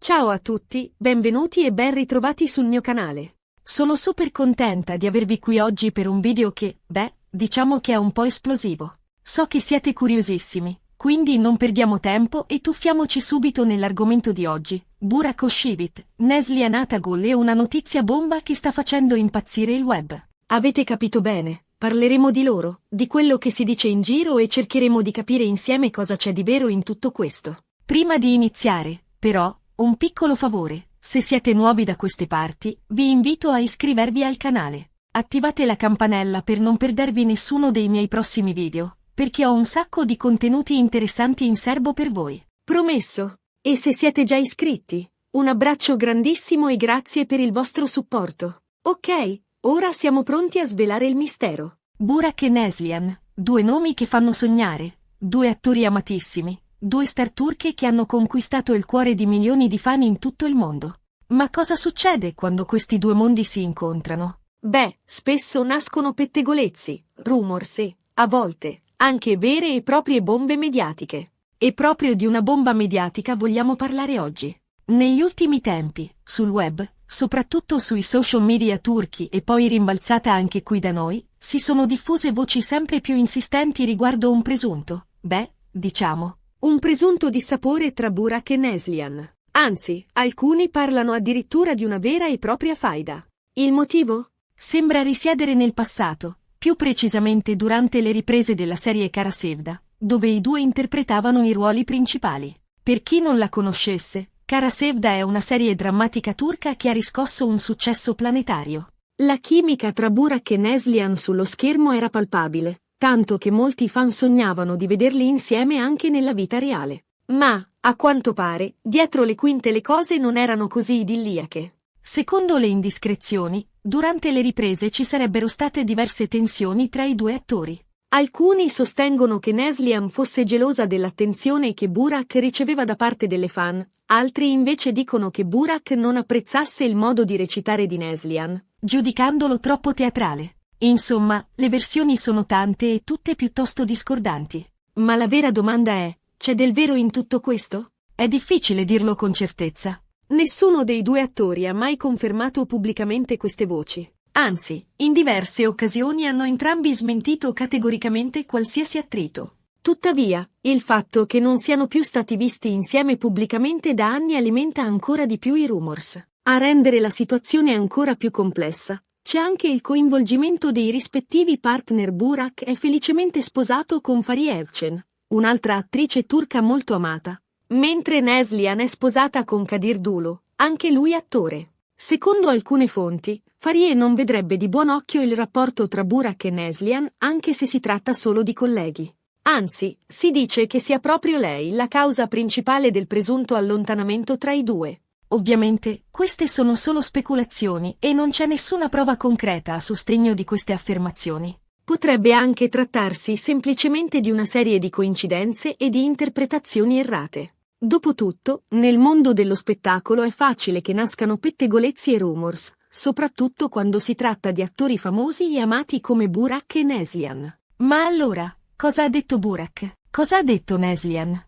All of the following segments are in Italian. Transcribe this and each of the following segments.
Ciao a tutti, benvenuti e ben ritrovati sul mio canale. Sono super contenta di avervi qui oggi per un video che, diciamo che è un po' esplosivo. So che siete curiosissimi, quindi non perdiamo tempo e tuffiamoci subito nell'argomento di oggi. Burak Özçivit, Neslihan Atagul e una notizia bomba che sta facendo impazzire il web. Avete capito bene, parleremo di loro, di quello che si dice in giro e cercheremo di capire insieme cosa c'è di vero in tutto questo. Prima di iniziare, però, un piccolo favore, se siete nuovi da queste parti, vi invito a iscrivervi al canale. Attivate la campanella per non perdervi nessuno dei miei prossimi video, perché ho un sacco di contenuti interessanti in serbo per voi. Promesso! E se siete già iscritti, un abbraccio grandissimo e grazie per il vostro supporto. Ok, ora siamo pronti a svelare il mistero. Burak e Neslihan, due nomi che fanno sognare, due attori amatissimi. Due star turche che hanno conquistato il cuore di milioni di fan in tutto il mondo. Ma cosa succede quando questi due mondi si incontrano? Spesso nascono pettegolezzi, rumors e, a volte, anche vere e proprie bombe mediatiche. E proprio di una bomba mediatica vogliamo parlare oggi. Negli ultimi tempi, sul web, soprattutto sui social media turchi e poi rimbalzata anche qui da noi, si sono diffuse voci sempre più insistenti riguardo un presunto, un presunto dissapore tra Burak e Neslihan. Anzi, alcuni parlano addirittura di una vera e propria faida. Il motivo? Sembra risiedere nel passato, più precisamente durante le riprese della serie Kara Sevda, dove i due interpretavano i ruoli principali. Per chi non la conoscesse, Kara Sevda è una serie drammatica turca che ha riscosso un successo planetario. La chimica tra Burak e Neslihan sullo schermo era palpabile, tanto che molti fan sognavano di vederli insieme anche nella vita reale. Ma, a quanto pare, dietro le quinte le cose non erano così idilliache. Secondo le indiscrezioni, durante le riprese ci sarebbero state diverse tensioni tra i due attori. Alcuni sostengono che Neslihan fosse gelosa dell'attenzione che Burak riceveva da parte delle fan, altri invece dicono che Burak non apprezzasse il modo di recitare di Neslihan, giudicandolo troppo teatrale. Insomma, le versioni sono tante e tutte piuttosto discordanti. Ma la vera domanda è, c'è del vero in tutto questo? È difficile dirlo con certezza. Nessuno dei due attori ha mai confermato pubblicamente queste voci. Anzi, in diverse occasioni hanno entrambi smentito categoricamente qualsiasi attrito. Tuttavia, il fatto che non siano più stati visti insieme pubblicamente da anni alimenta ancora di più i rumors. A rendere la situazione ancora più complessa, c'è anche il coinvolgimento dei rispettivi partner. Burak è felicemente sposato con Fariye Evcen, un'altra attrice turca molto amata, mentre Neslihan è sposata con Kadir Dulu, anche lui attore. Secondo alcune fonti, Fariye non vedrebbe di buon occhio il rapporto tra Burak e Neslihan anche se si tratta solo di colleghi. Anzi, si dice che sia proprio lei la causa principale del presunto allontanamento tra i due. Ovviamente, queste sono solo speculazioni e non c'è nessuna prova concreta a sostegno di queste affermazioni. Potrebbe anche trattarsi semplicemente di una serie di coincidenze e di interpretazioni errate. Dopotutto, nel mondo dello spettacolo è facile che nascano pettegolezzi e rumors, soprattutto quando si tratta di attori famosi e amati come Burak e Neslihan. Ma allora, cosa ha detto Burak? Cosa ha detto Neslihan?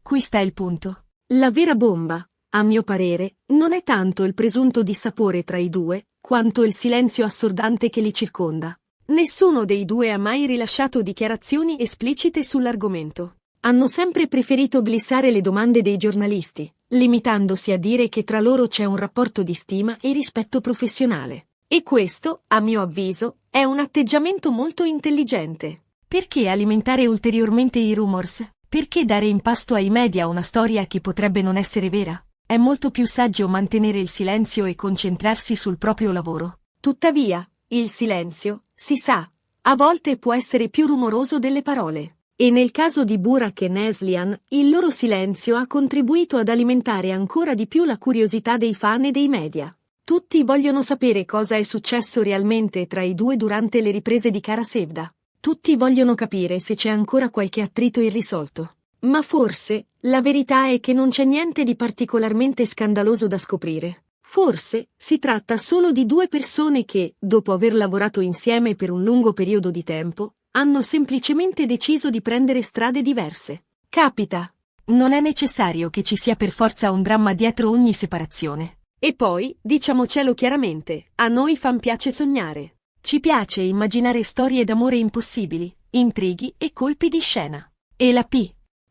Qui sta il punto. La vera bomba, a mio parere, non è tanto il presunto dissapore tra i due, quanto il silenzio assordante che li circonda. Nessuno dei due ha mai rilasciato dichiarazioni esplicite sull'argomento. Hanno sempre preferito glissare le domande dei giornalisti, limitandosi a dire che tra loro c'è un rapporto di stima e rispetto professionale. E questo, a mio avviso, è un atteggiamento molto intelligente. Perché alimentare ulteriormente i rumors? Perché dare in pasto ai media una storia che potrebbe non essere vera? È molto più saggio mantenere il silenzio e concentrarsi sul proprio lavoro. Tuttavia, il silenzio, si sa, a volte può essere più rumoroso delle parole. E nel caso di Burak e Neslihan, il loro silenzio ha contribuito ad alimentare ancora di più la curiosità dei fan e dei media. Tutti vogliono sapere cosa è successo realmente tra i due durante le riprese di Kara Sevda. Tutti vogliono capire se c'è ancora qualche attrito irrisolto. Ma forse, la verità è che non c'è niente di particolarmente scandaloso da scoprire. Forse, si tratta solo di due persone che, dopo aver lavorato insieme per un lungo periodo di tempo, hanno semplicemente deciso di prendere strade diverse. Capita. Non è necessario che ci sia per forza un dramma dietro ogni separazione. E poi, diciamocelo chiaramente, a noi fan piace sognare. Ci piace immaginare storie d'amore impossibili, intrighi e colpi di scena. E la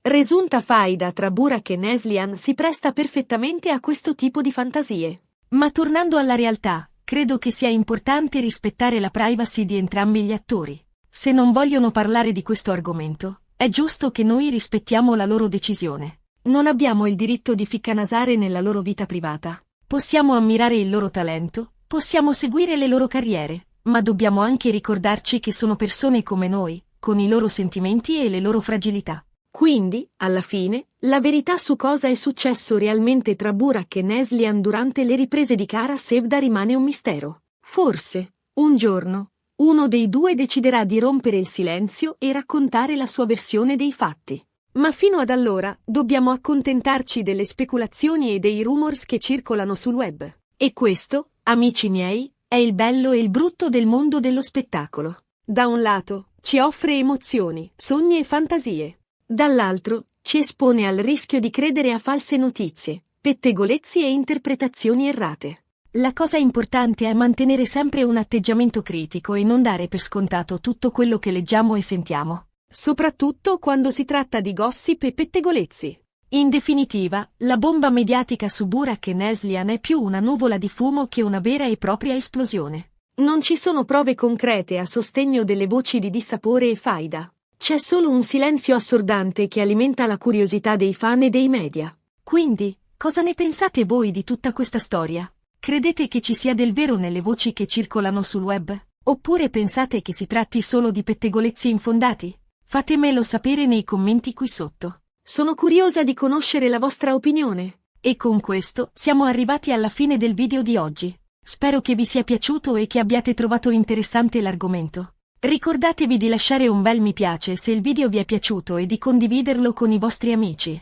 presunta faida tra Burak e Neslihan si presta perfettamente a questo tipo di fantasie. Ma tornando alla realtà, credo che sia importante rispettare la privacy di entrambi gli attori. Se non vogliono parlare di questo argomento, è giusto che noi rispettiamo la loro decisione. Non abbiamo il diritto di ficcanasare nella loro vita privata. Possiamo ammirare il loro talento, possiamo seguire le loro carriere, ma dobbiamo anche ricordarci che sono persone come noi, con i loro sentimenti e le loro fragilità. Quindi, alla fine, la verità su cosa è successo realmente tra Burak e Neslihan durante le riprese di Kara Sevda rimane un mistero. Forse, un giorno, uno dei due deciderà di rompere il silenzio e raccontare la sua versione dei fatti. Ma fino ad allora, dobbiamo accontentarci delle speculazioni e dei rumors che circolano sul web. E questo, amici miei, è il bello e il brutto del mondo dello spettacolo. Da un lato, ci offre emozioni, sogni e fantasie. Dall'altro, ci espone al rischio di credere a false notizie, pettegolezzi e interpretazioni errate. La cosa importante è mantenere sempre un atteggiamento critico e non dare per scontato tutto quello che leggiamo e sentiamo. Soprattutto quando si tratta di gossip e pettegolezzi. In definitiva, la bomba mediatica su Burak e Neslihan è più una nuvola di fumo che una vera e propria esplosione. Non ci sono prove concrete a sostegno delle voci di dissapore e faida. C'è solo un silenzio assordante che alimenta la curiosità dei fan e dei media. Quindi, cosa ne pensate voi di tutta questa storia? Credete che ci sia del vero nelle voci che circolano sul web? Oppure pensate che si tratti solo di pettegolezzi infondati? Fatemelo sapere nei commenti qui sotto. Sono curiosa di conoscere la vostra opinione. E con questo siamo arrivati alla fine del video di oggi. Spero che vi sia piaciuto e che abbiate trovato interessante l'argomento. Ricordatevi di lasciare un bel mi piace se il video vi è piaciuto e di condividerlo con i vostri amici.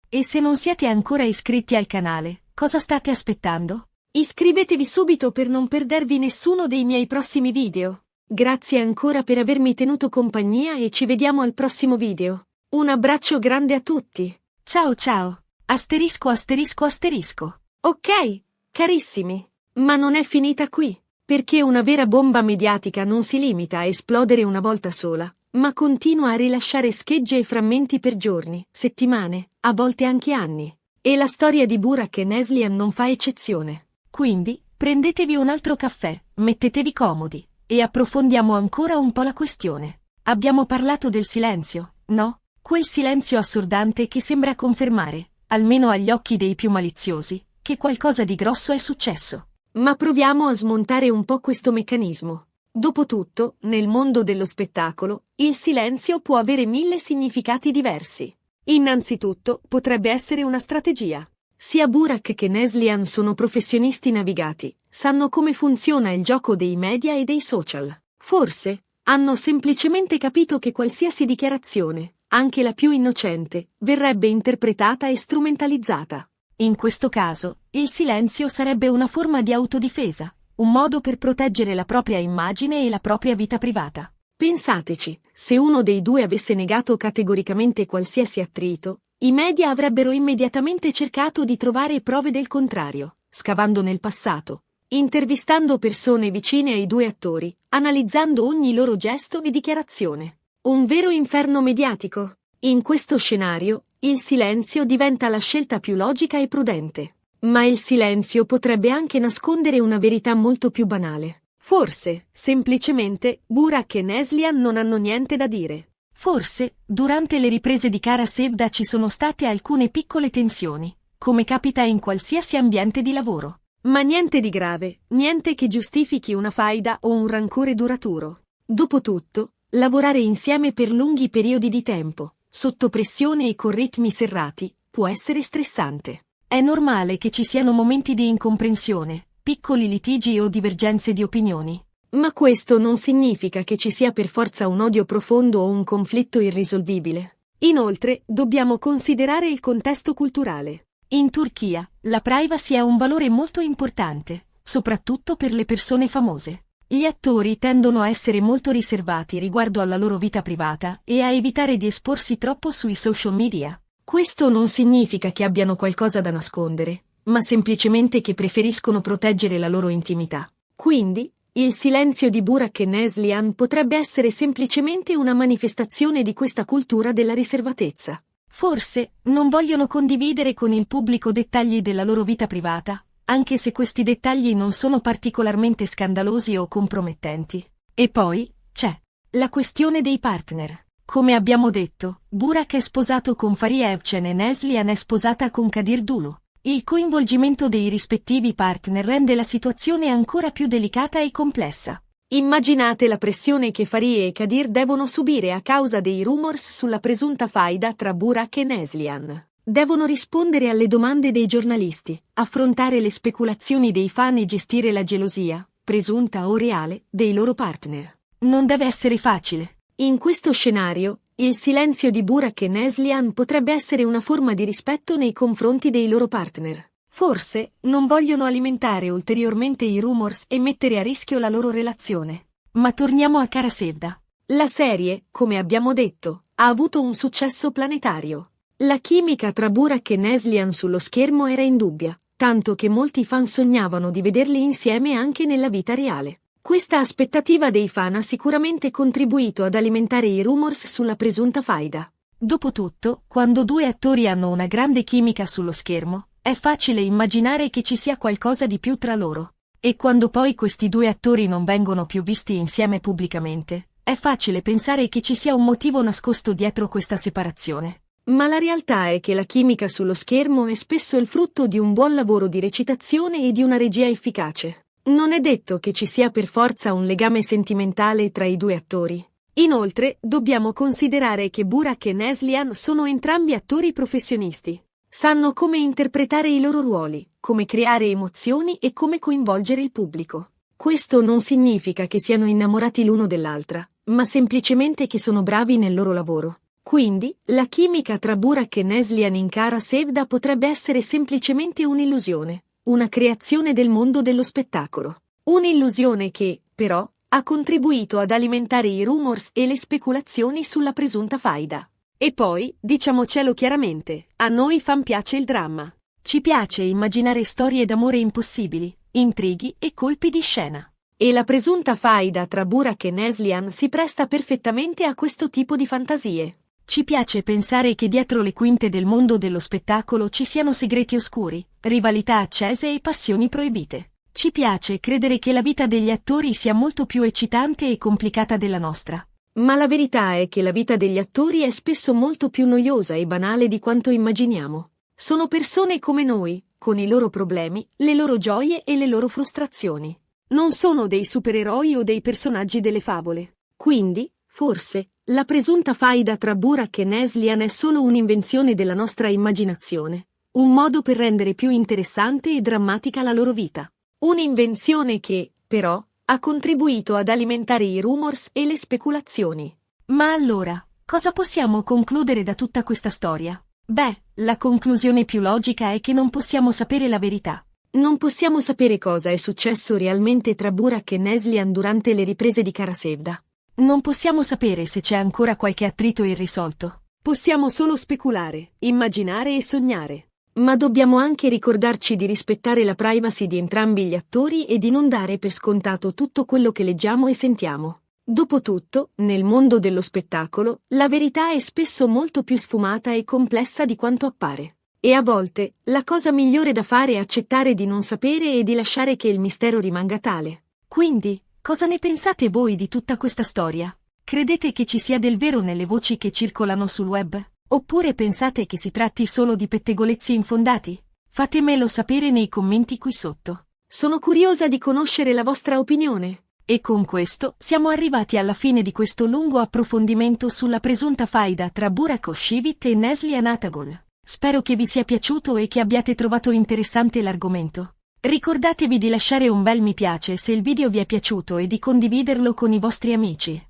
E se non siete ancora iscritti al canale, cosa state aspettando? Iscrivetevi subito per non perdervi nessuno dei miei prossimi video. Grazie ancora per avermi tenuto compagnia e ci vediamo al prossimo video. Un abbraccio grande a tutti. Ciao ciao. Asterisco asterisco asterisco. Ok, carissimi. Ma non è finita qui. Perché una vera bomba mediatica non si limita a esplodere una volta sola, ma continua a rilasciare schegge e frammenti per giorni, settimane, a volte anche anni. E la storia di Burak e Neslihan non fa eccezione. Quindi, prendetevi un altro caffè, mettetevi comodi, e approfondiamo ancora un po' la questione. Abbiamo parlato del silenzio, no? Quel silenzio assordante che sembra confermare, almeno agli occhi dei più maliziosi, che qualcosa di grosso è successo. Ma proviamo a smontare un po' questo meccanismo. Dopotutto, nel mondo dello spettacolo, il silenzio può avere 1000 significati diversi. Innanzitutto, potrebbe essere una strategia. Sia Burak che Neslihan sono professionisti navigati, sanno come funziona il gioco dei media e dei social. Forse, hanno semplicemente capito che qualsiasi dichiarazione, anche la più innocente, verrebbe interpretata e strumentalizzata. In questo caso, il silenzio sarebbe una forma di autodifesa, un modo per proteggere la propria immagine e la propria vita privata. Pensateci, se uno dei due avesse negato categoricamente qualsiasi attrito, i media avrebbero immediatamente cercato di trovare prove del contrario, scavando nel passato, intervistando persone vicine ai due attori, analizzando ogni loro gesto e dichiarazione. Un vero inferno mediatico. In questo scenario, il silenzio diventa la scelta più logica e prudente. Ma il silenzio potrebbe anche nascondere una verità molto più banale. Forse, semplicemente, Burak e Neslihan non hanno niente da dire. Forse, durante le riprese di Kara Sevda ci sono state alcune piccole tensioni, come capita in qualsiasi ambiente di lavoro. Ma niente di grave, niente che giustifichi una faida o un rancore duraturo. Dopotutto, lavorare insieme per lunghi periodi di tempo, sotto pressione e con ritmi serrati, può essere stressante. È normale che ci siano momenti di incomprensione, piccoli litigi o divergenze di opinioni. Ma questo non significa che ci sia per forza un odio profondo o un conflitto irrisolvibile. Inoltre, dobbiamo considerare il contesto culturale. In Turchia, la privacy è un valore molto importante, soprattutto per le persone famose. Gli attori tendono a essere molto riservati riguardo alla loro vita privata e a evitare di esporsi troppo sui social media. Questo non significa che abbiano qualcosa da nascondere, ma semplicemente che preferiscono proteggere la loro intimità. Quindi, il silenzio di Burak e Neslihan potrebbe essere semplicemente una manifestazione di questa cultura della riservatezza. Forse, non vogliono condividere con il pubblico dettagli della loro vita privata, anche se questi dettagli non sono particolarmente scandalosi o compromettenti. E poi, c'è la questione dei partner. Come abbiamo detto, Burak è sposato con Faria Evcen e Neslihan è sposata con Kadir Dulu. Il coinvolgimento dei rispettivi partner rende la situazione ancora più delicata e complessa. Immaginate la pressione che Faria e Kadir devono subire a causa dei rumors sulla presunta faida tra Burak e Neslihan. Devono rispondere alle domande dei giornalisti, affrontare le speculazioni dei fan e gestire la gelosia, presunta o reale, dei loro partner. Non deve essere facile. In questo scenario, il silenzio di Burak e Neslihan potrebbe essere una forma di rispetto nei confronti dei loro partner. Forse, non vogliono alimentare ulteriormente i rumors e mettere a rischio la loro relazione. Ma torniamo a Kara Sevda. La serie, come abbiamo detto, ha avuto un successo planetario. La chimica tra Burak e Neslihan sullo schermo era indubbia, tanto che molti fan sognavano di vederli insieme anche nella vita reale. Questa aspettativa dei fan ha sicuramente contribuito ad alimentare i rumors sulla presunta faida. Dopotutto, quando due attori hanno una grande chimica sullo schermo, è facile immaginare che ci sia qualcosa di più tra loro. E quando poi questi due attori non vengono più visti insieme pubblicamente, è facile pensare che ci sia un motivo nascosto dietro questa separazione. Ma la realtà è che la chimica sullo schermo è spesso il frutto di un buon lavoro di recitazione e di una regia efficace. Non è detto che ci sia per forza un legame sentimentale tra i due attori. Inoltre, dobbiamo considerare che Burak e Neslihan sono entrambi attori professionisti. Sanno come interpretare i loro ruoli, come creare emozioni e come coinvolgere il pubblico. Questo non significa che siano innamorati l'uno dell'altra, ma semplicemente che sono bravi nel loro lavoro. Quindi, la chimica tra Burak e Neslihan in Kara Sevda potrebbe essere semplicemente un'illusione, una creazione del mondo dello spettacolo. Un'illusione che, però, ha contribuito ad alimentare i rumors e le speculazioni sulla presunta faida. E poi, diciamocelo chiaramente, a noi fan piace il dramma. Ci piace immaginare storie d'amore impossibili, intrighi e colpi di scena. E la presunta faida tra Burak e Neslihan si presta perfettamente a questo tipo di fantasie. Ci piace pensare che dietro le quinte del mondo dello spettacolo ci siano segreti oscuri, rivalità accese e passioni proibite. Ci piace credere che la vita degli attori sia molto più eccitante e complicata della nostra. Ma la verità è che la vita degli attori è spesso molto più noiosa e banale di quanto immaginiamo. Sono persone come noi, con i loro problemi, le loro gioie e le loro frustrazioni. Non sono dei supereroi o dei personaggi delle favole. Quindi, forse, la presunta faida tra Burak e Neslihan è solo un'invenzione della nostra immaginazione, un modo per rendere più interessante e drammatica la loro vita. Un'invenzione che, però, ha contribuito ad alimentare i rumors e le speculazioni. Ma allora, cosa possiamo concludere da tutta questa storia? Beh, la conclusione più logica è che non possiamo sapere la verità. Non possiamo sapere cosa è successo realmente tra Burak e Neslihan durante le riprese di Kara Sevda. Non possiamo sapere se c'è ancora qualche attrito irrisolto. Possiamo solo speculare, immaginare e sognare. Ma dobbiamo anche ricordarci di rispettare la privacy di entrambi gli attori e di non dare per scontato tutto quello che leggiamo e sentiamo. Dopotutto, nel mondo dello spettacolo, la verità è spesso molto più sfumata e complessa di quanto appare. E a volte, la cosa migliore da fare è accettare di non sapere e di lasciare che il mistero rimanga tale. Quindi, cosa ne pensate voi di tutta questa storia? Credete che ci sia del vero nelle voci che circolano sul web? Oppure pensate che si tratti solo di pettegolezzi infondati? Fatemelo sapere nei commenti qui sotto. Sono curiosa di conoscere la vostra opinione. E con questo siamo arrivati alla fine di questo lungo approfondimento sulla presunta faida tra Burak Özçivit e Neslihan Atagül. Spero che vi sia piaciuto e che abbiate trovato interessante l'argomento. Ricordatevi di lasciare un bel mi piace se il video vi è piaciuto e di condividerlo con i vostri amici.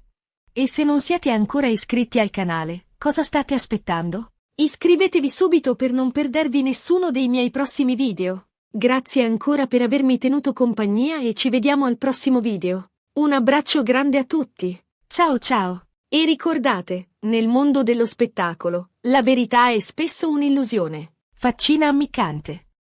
E se non siete ancora iscritti al canale, cosa state aspettando? Iscrivetevi subito per non perdervi nessuno dei miei prossimi video. Grazie ancora per avermi tenuto compagnia e ci vediamo al prossimo video. Un abbraccio grande a tutti. Ciao ciao! E ricordate, nel mondo dello spettacolo, la verità è spesso un'illusione. Faccina ammiccante.